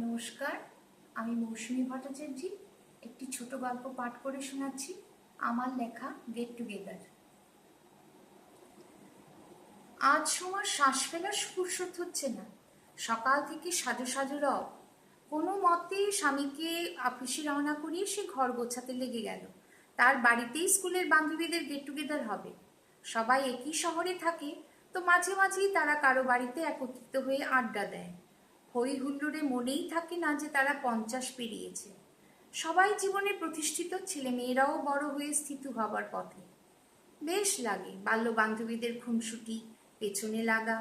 নমস্কার, আমি মৌসুমী ভট্টাচার্য একটি ছোট গল্প পাঠ করে শোনাচ্ছি। আমার লেখা গেট টুগেদার। আজ সোমার শ্বাস ফেলার ফুরসত হচ্ছে না। সকাল থেকে সাজো সাজো রব। কোনো মতে স্বামীকে অফিসে রওনা করিয়ে সে ঘর গোছাতে লেগে গেল। তার বাড়িতেই স্কুলের বান্ধবীদের গেট টুগেদার হবে। সবাই একই শহরে থাকে, তো মাঝে মাঝেই তারা কারো বাড়িতে একত্রিত হয়ে আড্ডা দেয়। হই হুল্লোড়ে মনেই থাকে না যে তারা 50 পেরিয়েছে। সবাই জীবনে প্রতিষ্ঠিত, ছেলে মেয়েরাও বড় হয়ে স্থিত হবার পথে। বেশ লাগে বাল্য বান্ধবীদের খুনসুটি, পেছনে লাগা।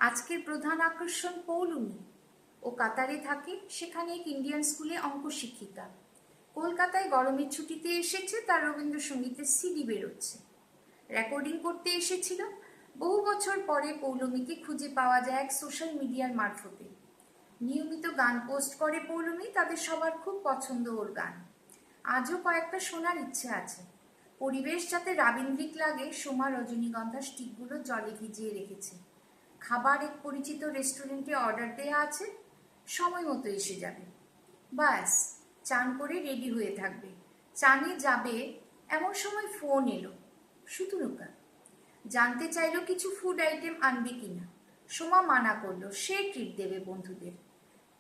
আজকের প্রধান আকর্ষণ পৌলুমি। ও কাতারে থাকে, সেখানে এক ইন্ডিয়ান স্কুলে অঙ্ক শিক্ষিকা। কলকাতায় গরমের ছুটিতে এসেছে, তার রবীন্দ্রসঙ্গীতের সিডি বেরোচ্ছে। রেকর্ডিং করতে এসেছিল। বহু বছর পরে পৌলমীকে খুঁজে পাওয়া যায় এক সোশ্যাল মিডিয়ার মারফতে। নিয়মিত গান পোস্ট করে পৌলমী, তাদের সবার খুব পছন্দ ওর গান। আজও কয়েকটা শোনার ইচ্ছে আছে। পরিবেশ যাতে রাবীন্দ্রিক লাগে, সোমা রজনীগন্ধা স্টিকগুলো জলে ভিজিয়ে রেখেছে। খাবার এক পরিচিত রেস্টুরেন্টে অর্ডার দেয়া আছে, সময় মতো এসে যাবে। ব্যাস, চান করে রেডি হয়ে থাকবে। চানে যাবে এমন সময় ফোন এলো। শুতুনুকা জানতে চাইলো কিছু ফুড আইটেম আনবে কিনা। সোমা মানা করলো, সে ট্রিট দেবে বন্ধুদের।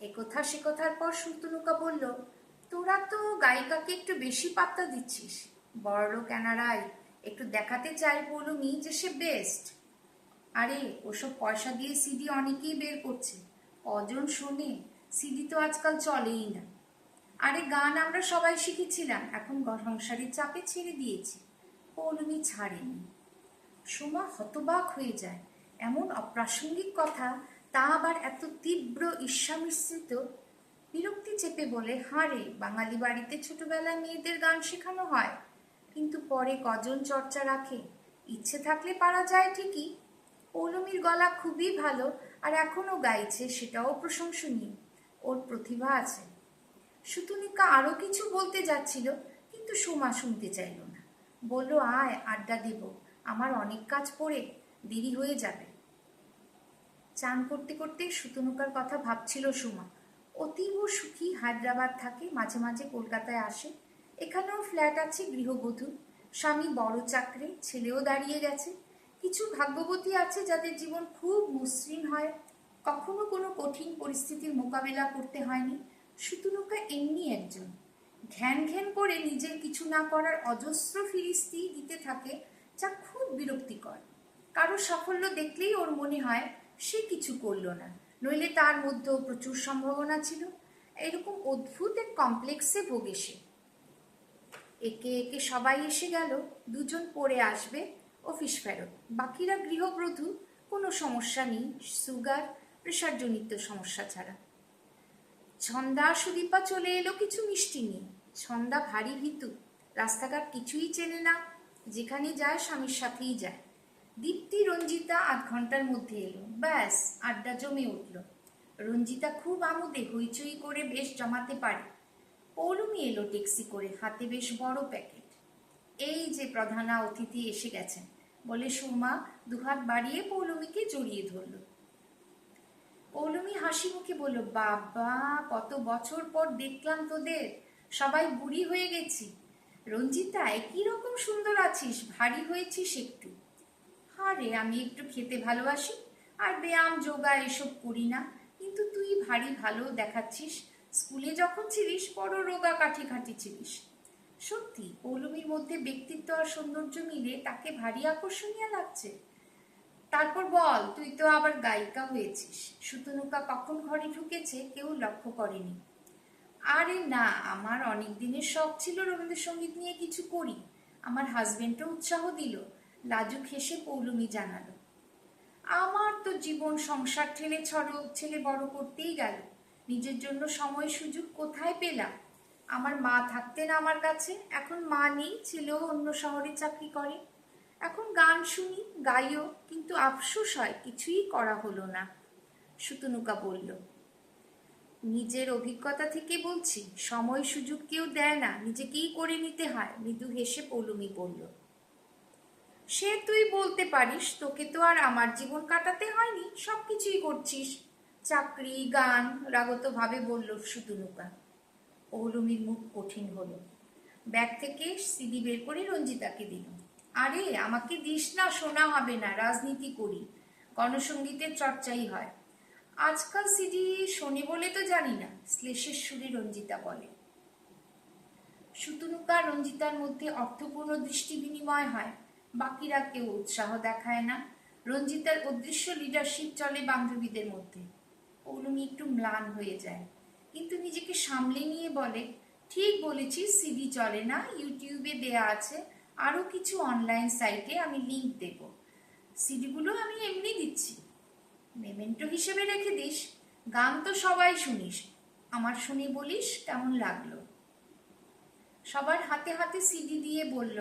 একথা সে কথার পর শুতুনুকা বলল, তোরা তো গায়িকাকে একটু বেশি পাত্তা দিচ্ছিস। বড়লোক এনারাই একটু দেখাতে চায় পৌলুমি যে সে বেস্ট। আরে ওসব পয়সা দিয়ে সিডি অনেকেই বের করছে, কজন শোনে? সিডি তো আজকাল চলেই না। আরে গান আমরা সবাই শিখেছিলাম, এখন সংসারের চাপে ছেড়ে দিয়েছি। পৌলুমি ছাড়েনি। সোমা হতবাক হয়ে যায়। এমন অপ্রাসঙ্গিক কথা, তা আবার এত তীব্র ঈর্ষা মিশ্রিত। বিরক্তি চেপে বলে, হাঁ রে, বাঙালি বাড়িতে ছোটবেলায় মেয়েদের গান শেখানো হয়, কিন্তু পরে কজন চর্চা রাখে? ইচ্ছে থাকলে পারা যায় ঠিকই। পৌলমীর গলা খুবই ভালো, আর এখনো গাইছে, সেটাও প্রশংসনীয়। ওর প্রতিভা আছে। শুতুনিকা আরো কিছু বলতে যাচ্ছিল, কিন্তু সোমা শুনতে চাইল না। বলল, আয় আড্ডা দেব, আমার অনেক কাজ পড়ে, দেরি হয়ে যাবে। চান করতে করতে শুতুনুকার কথা ভাবছিল সোমা। অতীব সুখী, হায়দ্রাবাদ থাকে, মাঝে মাঝে কলকাতায় আসে। এখানেও ফ্ল্যাট আছে, গৃহবধূ। স্বামী বড় চাকরি, ছেলেও দাঁড়িয়ে গেছে। কিছু ভাগ্যবতী আছে যাদের জীবন খুব মসৃণ হয়, কখনো কোনো কঠিন পরিস্থিতির মোকাবিলা করতে হয়নি। শুতুনুকা এমনি একজন। ঘ্যান ঘ্যান করে নিজের কিছু না করার অজস্র ফিরিস্তি দিতে থাকে, যা খুব বিরক্তিকর। কারো সাফল্য দেখলেই ওর মনে হয় সে কিছু করলো না, নইলে তার মধ্যেও প্রচুর সম্ভাবনা ছিল। এরকম অদ্ভুত এক কমপ্লেক্সে ভোগে সে। একে একে সবাই এসে গেল। দুজন পড়ে আসবে, অফিস ফেরত। বাকিরা গৃহবধূ, কোনো সমস্যা নেই, সুগার প্রেশারজনিত সমস্যা ছাড়া। ছন্দা সুদীপা চলে এলো কিছু মিষ্টি নিয়ে। ছন্দা ভারী ভীতু, রাস্তাঘাট কিছুই চেনে না, যেখানে যায় স্বামীর সাথেই যায়। দীপ্তি রঞ্জিতা আধ ঘন্টার মধ্যে এলো। ব্যাস, আড্ডা জমে উঠল। রঞ্জিতা খুব আমোদে, হইচই করে বেশ জমাতে পারে। পৌলুমি এলো ট্যাক্সি করে, হাতে বেশ বড় প্যাকেট। এই যে প্রধানা অতিথি এসে গেছেন, বলে সোমা দুহাত বাড়িয়ে পৌলুমিকে জড়িয়ে ধরল। পৌলুমি হাসি মুখে বলল, বাবা, কত বছর পর দেখলাম তোদের, সবাই বুড়ি হয়ে গেছি। রঞ্জিতা, একই রকম সুন্দর আছিস, ভারী হয়েছিস একটু। আরে আমি একটু খেতে ভালোবাসি, আর ব্যায়াম যোগা এসব করি না, কিন্তু তুই ভারী ভালো দেখাচ্ছিস। স্কুলে যখন ছিলিস বড় রোগা কাঠি খাটি ছিলিস। সত্যি পৌলুমির মধ্যে ব্যক্তিত্ব আর সৌন্দর্য মিলে তাকে ভারী আকর্ষণীয় লাগছে। তারপর বল, তুই তো আবার গায়িকা হয়েছিস। শুতুনুকা কখন ঘরে ঢুকেছে কেউ লক্ষ্য করেনি। আরে না, আমার অনেক দিনের শখ ছিল রবীন্দ্রসঙ্গীত নিয়ে কিছু করি। আমার হাজবেন্ডও উৎসাহ দিল। লাজুক হেসে পৌলুমি জানালো, আমার তো জীবন সংসার ঠেলে ছেলে বড় করতেই গেল, নিজের জন্য সময় সুযোগ কোথায় পেলাম। আমার মা থাকতেন আমার কাছে, এখন মা নেই, ছেলেও অন্য শহরে চাকরি করে। এখন গান শুনি, গাইও, কিন্তু আফসোস হয় কিছুই করা হলো না। শুতুনুকা বলল, নিজের অভিজ্ঞতা থেকে বলছি, সময় সুযোগ কেউ দেয় না, নিজেকেই করে নিতে হয়। মৃদু হেসে পৌলুমি বলল, সে তুই বলতে পারিস, তোকে তো আর আমার জীবন কাটাতে হয়নি, সব কিছুই করছিস। চাকরি, গান, রাগত ভাবে বলল শুতুনুকা। পৌলমীর মুখ কঠিন হলো। ব্যাগ থেকে সিডি বের করে রঞ্জিতাকে দিল। আরে আমাকে দিস না, শোনা হবে না, রাজনীতি করি, গণসঙ্গীতের চর্চাই হয়। আজকাল সিডি শোনে বলে তো জানি না, শ্লেষের সুরে রঞ্জিতা বলে। শুতুনুকা রঞ্জিতার মধ্যে অর্থপূর্ণ দৃষ্টি বিনিময় হয়, বাকিরা কেউ উৎসাহ দেখায় না। রঞ্জিতার অদৃশ্য লিডারশিপ চলে বান্ধবীদের মধ্যে। পৌলমী একটু ম্লান হয়ে যায়, কিন্তু নিজেকে সামলে নিয়ে বলে, ঠিক বলেছি, সিডি চলে না, ইউটিউবে দেয়া আছে, আরও কিছু অনলাইন সাইটে আমি লিংক দেব। সিডিগুলো আমি এমনি দিচ্ছি, মেমেন্টো হিসেবে রেখে দিস। গান তো সবাই শুনিস, আমার শুনে বলিস কেমন লাগলো। সবার হাতে হাতে সিডি দিয়ে বলল,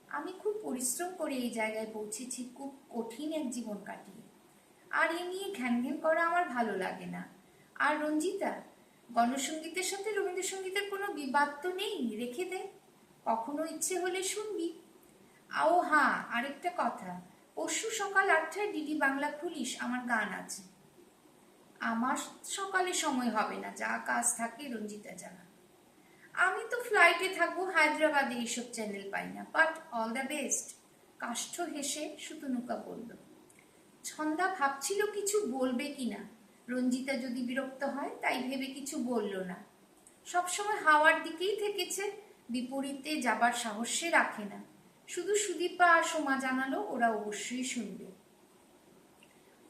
আমি খুব পরিশ্রম করে এই জায়গায় পৌঁছেছি, খুব কঠিন এক জীবন কাটিয়ে। আর এ নিয়ে ঘ্যান ঘ্যান করা আমার ভালো লাগে না। আর রঞ্জিতা, গণসঙ্গীতের সাথে রবীন্দ্রসঙ্গীতের কোনো বিবাদ তো নেই, রেখে দে, কখনো ইচ্ছে হলে শুনবি। ও হ্যাঁ, আরেকটা কথা, পরশু সকাল 8টায় ডিডি বাংলা খুলিস, আমার গান আছে। আমার সকালে সময় হবে না, যা কাজ থাকে রঞ্জিতা জানা। আমি তো ফ্লাইটে থাকবো, হায়দ্রাবাদে এইসব চ্যানেল পাই না, বাট অল দ্য বেস্ট। কাষ্ঠ হেসে শুতুনুকা বলল। ছন্দা ভাবছিল কিছু বলবে কিনা, রঞ্জিতা যদি বিরক্ত হয়, তাই ভেবে কিছু বলল না। সবসময় হাওয়ার দিকেই থেকেছে, বিপরীতে যাবার সাহসে রাখে না। শুধু সুদীপা আর সোমা জানালো ওরা অবশ্যই শুনবে।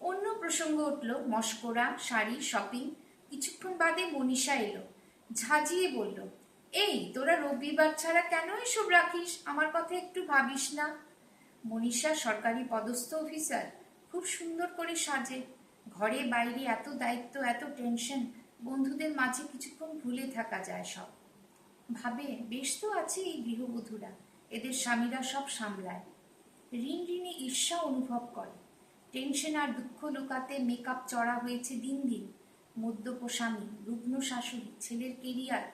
অন্য প্রসঙ্গ উঠল, মস্করা, শাড়ি, শপিং। কিছুক্ষণ বাদে মনীষা এলো, ঝাঁঝিয়ে বলল, এই তোরা রবিবার ছাড়া কেন এসব রাখিস, আমার কথা একটু ভাবিস না? মনীষা সরকারি পদস্থ অফিসার, খুব সুন্দর করে সাজে, ঘরে বাইরে এত দায়িত্ব, এত টেনশন, বন্ধুদের মাঝে কিছুক্ষণ ভুলে থাকা যায় সব। ভাবে বেশ তো আছে এই গৃহবধূরা, এদের স্বামীরা সব সামলায়। ঋণ ঋণে ঈর্ষা অনুভব করে। টেনশন আর দুঃখ লুকাতে মেকআপ চড়া হয়েছে দিন দিন। মদ্যপ স্বামী, রুগ্ন শাশুড়ি, ছেলের কেরিয়ার।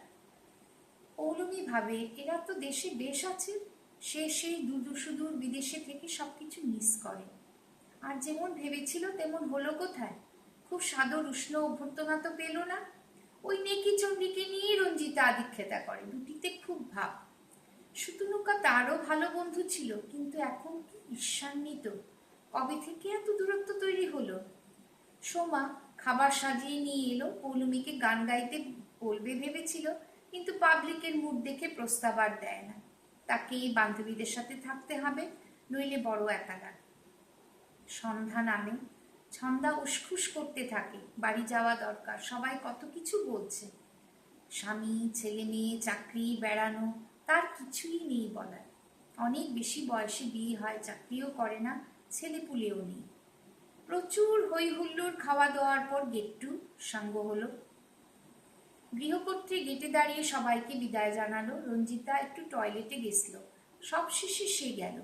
পৌলমী ভাবে এরা তো দেশে বেশ আছে, সে সেই সুদূর বিদেশে থেকে সবকিছু মিস করে। আর যেমন ভেবেছিল তেমন হলো কোথায়? খুব সাদর উষ্ণ অভ্যর্থনা তো পেল না। ওই নেকি চণ্ডীকে নিয়েই রঞ্জিতা আদিক্ষেতা করে, দুটিতে খুব ভাব। শুতুনুকা তারও ভালো বন্ধু ছিল, কিন্তু এখন কি ঈর্ষান্বিত। কবে থেকে এত দূরত্ব তৈরি হলো? সোমা খাবার সাজিয়ে নিয়ে এলো, পৌলমীকে গান গাইতে বলবে ভেবেছিল, কিন্তু পাবলিকের মুড দেখে প্রস্তাব আর দেয় না। তাকে এই বান্ধবীদের সাথে থাকতে হবে, নইলে বড় একা লাগে। সন্ধ্যা নামে, ছন্দা উসখুস করতে থাকে, বাড়ি যাওয়া দরকার, সবাই কত কিছু বলছে। স্বামী, ছেলে মেয়ে, চাকরি, বেড়ানো, তার কিছুই নেই বলার। অনেক বেশি বয়সে বিয়ে হয়, চাকরিও করে না, ছেলেপুলেও নেই। প্রচুর হই হুল্লোড়, খাওয়া দাওয়ার পর গেটটু সাঙ্গ হলো। গৃহকর্ত্রী গেটে দাঁড়িয়ে সবাইকে বিদায় জানালো। রঞ্জিতা একটু টয়লেটে গেছিল, সব শেষে সে গেল।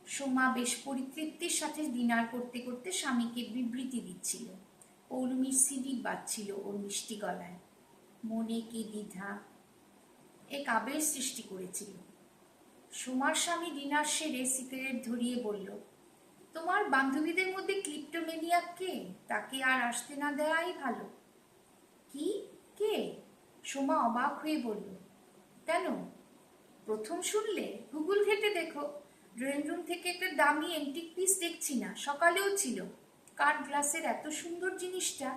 সোমা বেশ পরিতৃপ্তির সাথে ডিনার করতে করতে স্বামীকে বিবৃতি দিচ্ছিল। পৌলমীর সিডি বাজছিল ওর মিষ্টি গলায়। মনে কি দ্বিধা, এক আবেশ সৃষ্টি করেছিল। সোমার স্বামী ডিনার সেরে সিগারেট ধরিয়ে বলল, তোমার বান্ধবীদের মধ্যে ক্লিপ্টোমেনিয়াক কে? তাকে আর আসতে না দেওয়াই ভালো। কি? কে? সোমা অবাক হয়ে বলল, কেন, প্রথম শুনলে? গুগল ঘেটে দেখো। ড্রয়িং রুম থেকে একটা দামি এন্টিক পিস দেখছি না, সকালেও ছিল, কাঠ গ্লাসের এত সুন্দর জিনিসটা।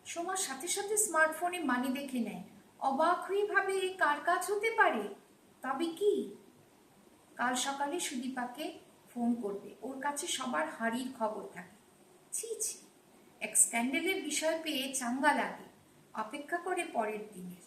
সোমা সাথে সাথে স্মার্টফোনে মানি দেখে নেয়, অবাক হয়ে ভাবে এ কার কাজ হতে পারে। তবে কি? কাল সকালে সুদীপাকে ফোন করবে, ওর কাছে সবার হাড়ির খবর থাকে। ছি ছি, এক স্ক্যান্ডেলের বিষয় পেয়ে চাঙ্গা লাগে, অপেক্ষা করে পরের দিনের।